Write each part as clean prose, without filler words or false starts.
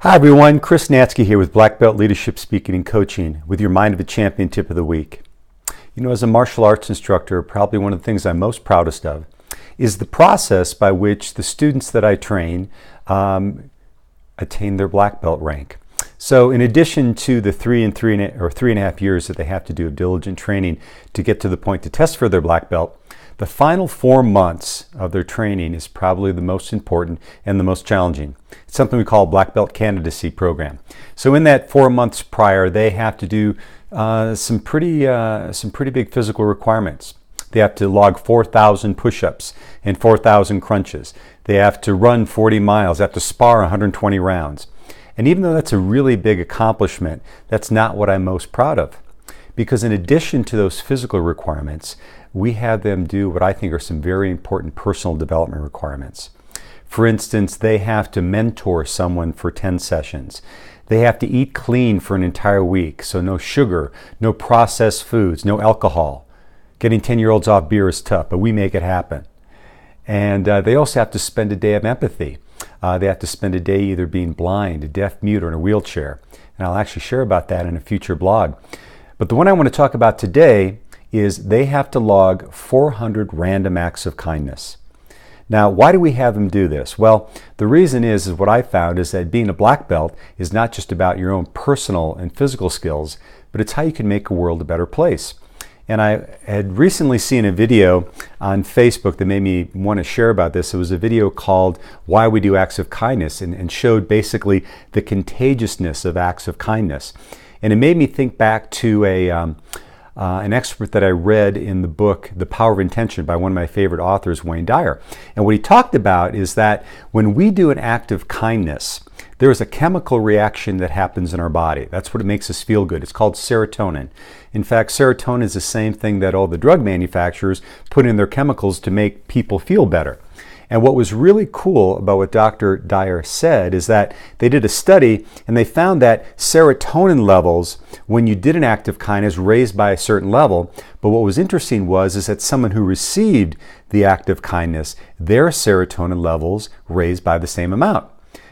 Hi everyone, Chris Natsky here with Black Belt Leadership Speaking and Coaching with your Mind of a Champion tip of the week. You know, as a martial arts instructor, probably one of the things I'm most proudest of is the process by which the students that I train attain their black belt rank. So in addition to the 3.5 years that they have to do of diligent training to get to the point to test for their black belt, the final 4 months of their training is probably the most important and the most challenging. It's something we call Black Belt Candidacy Program. So in that 4 months prior, they have to do some pretty big physical requirements. They have to log 4,000 push-ups and 4,000 crunches. They have to run 40 miles. They have to spar 120 rounds. And even though that's a really big accomplishment, that's not what I'm most proud of. Because in addition to those physical requirements, we have them do what I think are some very important personal development requirements. For instance, they have to mentor someone for 10 sessions. They have to eat clean for an entire week, so no sugar, no processed foods, no alcohol. Getting 10-year-olds off beer is tough, but we make it happen. And they also have to spend a day of empathy. They have to spend a day either being blind, deaf, mute, or in a wheelchair. And I'll actually share about that in a future blog. But the one I want to talk about today is they have to log 400 random acts of kindness. Now, why do we have them do this? Well, the reason is what I found is that being a black belt is not just about your own personal and physical skills, but it's how you can make a world a better place. And I had recently seen a video on Facebook that made me want to share about this. It was a video called Why We Do Acts of Kindness and showed basically the contagiousness of acts of kindness. And it made me think back to an expert that I read in the book, The Power of Intention by one of my favorite authors, Wayne Dyer. And what he talked about is that when we do an act of kindness, there is a chemical reaction that happens in our body. That's what makes us feel good. It's called serotonin. In fact, serotonin is the same thing that all the drug manufacturers put in their chemicals to make people feel better. And what was really cool about what Dr. Dyer said is that they did a study and they found that serotonin levels, when you did an act of kindness, raised by a certain level. But what was interesting is that someone who received the act of kindness, their serotonin levels raised by the same amount.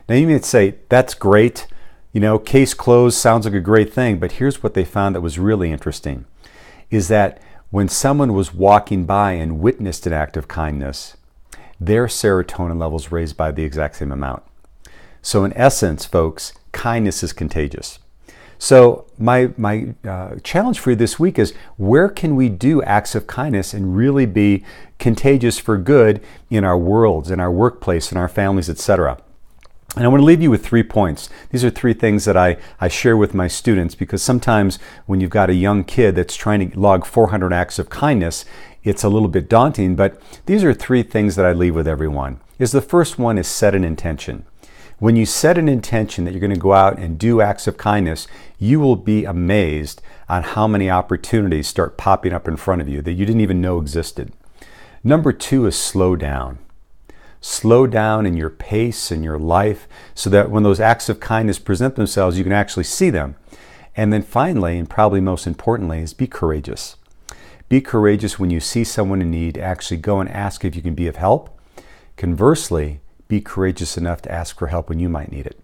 Now you may say, that's great, you know, case closed, sounds like a great thing, but here's what they found that was really interesting, is that when someone was walking by and witnessed an act of kindness, their serotonin levels raised by the exact same amount. So in essence, folks, kindness is contagious. So my challenge for you this week is, where can we do acts of kindness and really be contagious for good in our worlds, in our workplace, in our families, etc.? And I want to leave you with 3 points. These are 3 things that I share with my students, because sometimes when you've got a young kid that's trying to log 400 acts of kindness, it's a little bit daunting, but these are 3 things that I leave with everyone. The first one is set an intention. When you set an intention that you're going to go out and do acts of kindness, you will be amazed on how many opportunities start popping up in front of you that you didn't even know existed. Number 2 is slow down. Slow down in your pace and your life so that when those acts of kindness present themselves, you can actually see them. And then finally, and probably most importantly, is be courageous. Be courageous when you see someone in need. Actually go and ask if you can be of help. Conversely, be courageous enough to ask for help when you might need it.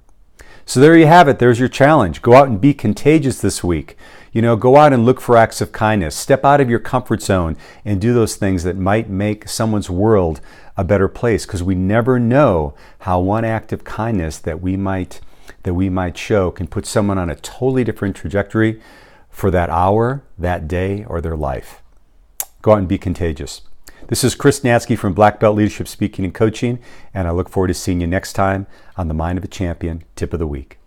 So there you have it. There's your challenge. Go out and be contagious this week. You know, go out and look for acts of kindness. Step out of your comfort zone and do those things that might make someone's world a better place, because we never know how one act of kindness that we might show can put someone on a totally different trajectory for that hour, that day, or their life. Go out and be contagious. This is Chris Natsky from Black Belt Leadership Speaking and Coaching, and I look forward to seeing you next time on the Mind of a Champion Tip of the Week.